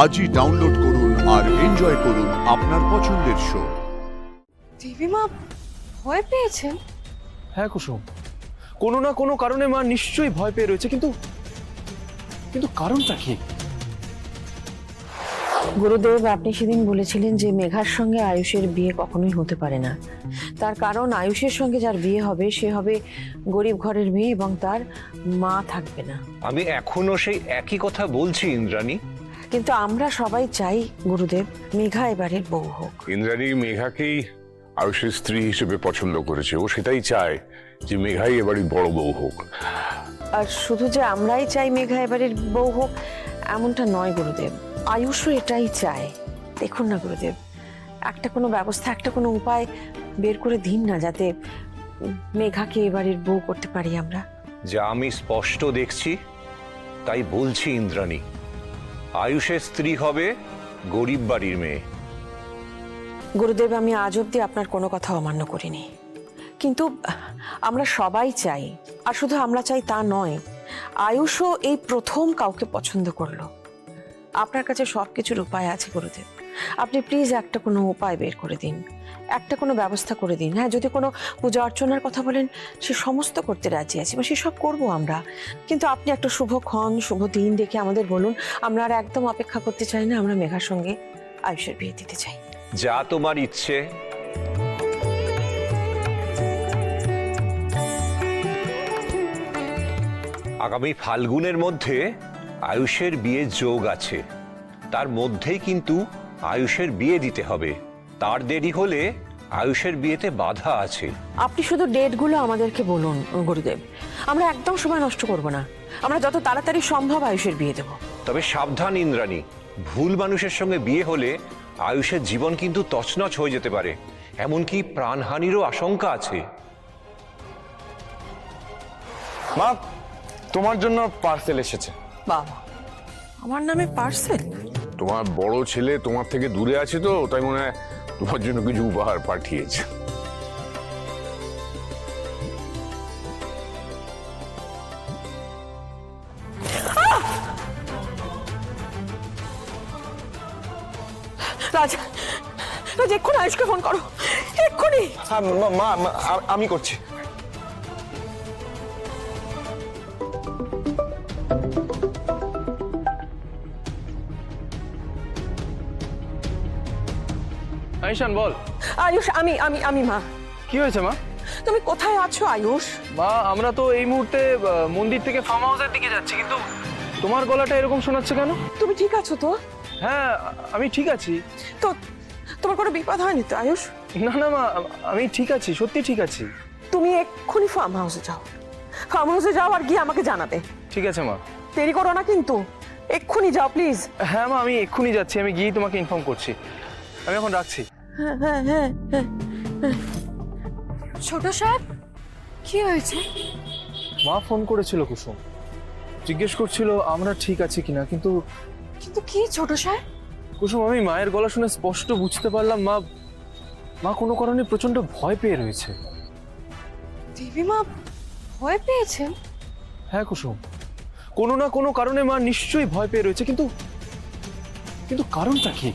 আজই ডাউনলোড করুন আর এনজয় করুন আপনার পছন্দের শো। দেবী মা ভয় পেয়েছেন? হ্যাঁ কুসুম, কোনো না কোনো কারণে মা নিশ্চয়ই ভয় পেয়ে রয়েছে, কিন্তু কিন্তু কারণটা কি? গুরুদেব, আপনি সেদিন বলেছিলেন যে মেঘার সঙ্গে আয়ুষের বিয়ে কখনোই হতে পারে না। তার কারণ আয়ুষের সঙ্গে যার বিয়ে হবে সে হবে গরিব ঘরের মেয়ে এবং তার মা থাকবে না। আমি এখনো সেই একই কথা বলছি ইন্দ্রাণী। কিন্তু আমরা সবাই চাই গুরুদেব মেঘা এবারের বউ হোক। ইন্দ্রাণী মেঘাকেই আয়ুষের স্ত্রী হিসেবে পছন্দ করেছে, ও সেটাই চায় যে মেঘাই এবারই বড় বউ হোক। আর শুধু যে আমরাই চাই মেঘা এবারের বউ হোক এমনটা নয় গুরুদেব, আয়ুষও এটাই চায়। দেখুন না গুরুদেব, একটা কোনো ব্যবস্থা, একটা কোনো উপায় বের করে দিন না, যাতে মেঘাকে এবারের বউ করতে পারি আমরা। যা আমি স্পষ্ট দেখছি তাই বলছি ইন্দ্রাণী, আয়ুষের স্ত্রী হবে গরিব বাড়ির মেয়ে। গুরুদেব, আমি আজ অব্দি আপনার কোনো কথা অমান্য করিনি, কিন্তু আমরা সবাই চাই, আর শুধু আমরা চাই তা নয়, আয়ুষও এই প্রথম কাউকে পছন্দ করলো। আপনার কাছে সবকিছুর উপায় আছে গুরুদেব, আপনি প্লিজ একটা কোনো উপায় বের করে দিন, একটা কোনো ব্যবস্থা করে দিন। হ্যাঁ, যদি কোনো পূজা অর্চনার কথা বলেন সে সমস্ত করতে রাজি আছি, বা সেসব করবো আমরা, কিন্তু আপনি একটা শুভক্ষণ শুভ দিন দেখে আমাদের বলুন। আমরা আর একদম অপেক্ষা করতে চাই না, আমরা মেঘার সঙ্গে আয়ুষের বিয়ে দিতে চাই। যা তোমার ইচ্ছে। আগামী ফাল্গুনের মধ্যে আয়ুষের বিয়ের যোগ আছে, তার মধ্যেই কিন্তু আয়ুষের বিয়ে দিতে হবে। তার দেরি হলে আয়ুষের বিয়েতে বাধা আছে। আপনি শুধু ডেটগুলো আমাদেরকে বলুন গুরুদেব, আমরা একদম সময় নষ্ট করব না, আমরা যত তাড়াতাড়ি সম্ভব আয়ুষের বিয়ে দেব। তবে সাবধান ইন্দ্রাণী, ভুল মানুষের সঙ্গে বিয়ে হলে আয়ুষের জীবন কিন্তু তছনছ হয়ে যেতে পারে, এমনকি প্রাণহানিরও আশঙ্কা আছে। মা, তোমার জন্য পার্সেল এসেছে। বাবা, আমার নামে পার্সেল? তোমার বড় ছেলে তোমার থেকে দূরে আছে তো, তাই মনে হয় তোমার জন্য কিছু উপহার পাঠিয়েছে। রাজ, রাজ এক্ষুনি আয়ুষকে ফোন করো, এক্ষুনি। হ্যাঁ মা, আমি করছি। আয়ুষান বল। আয়ুষ, আমি আমি আমি মা। কি হয়েছে মা? তুমি কোথায় আছো আয়ুষ? মা, আমরা তো এই মুহূর্তে মন্দির থেকে ফার্ম হাউসের দিকে যাচ্ছি, কিন্তু তোমার গলাটা এরকম শোনাচ্ছে কেন? তুমি ঠিক আছো তো? হ্যাঁ, আমি ঠিক আছি। তো তোমার কোনো বিপদ হয়নি তো আয়ুষ? না না মা, আমি ঠিক আছি, সত্যি ঠিক আছি। তুমি এক্ষুনি ফার্ম হাউসে যাও, ফার্ম হাউসে যাও আর গিয়ে আমাকে জানাবে। ঠিক আছে মা। দেরি করো না কিন্তু, এক্ষুনি যাও প্লিজ। হ্যাঁ মা, আমি এক্ষুনি যাচ্ছি, আমি গিয়ে তোমাকে ইনফর্ম করছি। আমি এখন রাখছি। হ্যাঁ হ্যাঁ হ্যাঁ হ্যাঁ। ছোট সাহেব কি হয়েছে? মা ফোন করেছিল কুসুম, জিজ্ঞেস করছিল আমরা ঠিক আছি কিনা, কিন্তু কিন্তু কি ছোট সাহেব? কুসুম, আমি মায়ের গলা শুনে স্পষ্ট বুঝতে পারলাম মা মা কোনো কারণে প্রচন্ড ভয় পেয়ে রয়েছে। দেবী মা ভয় পেয়েছেন? হ্যাঁ কুসুম, কোনো না কোনো কারণে মা নিশ্চয়ই ভয় পেয়ে রয়েছে, কিন্তু কিন্তু কারণটা কি?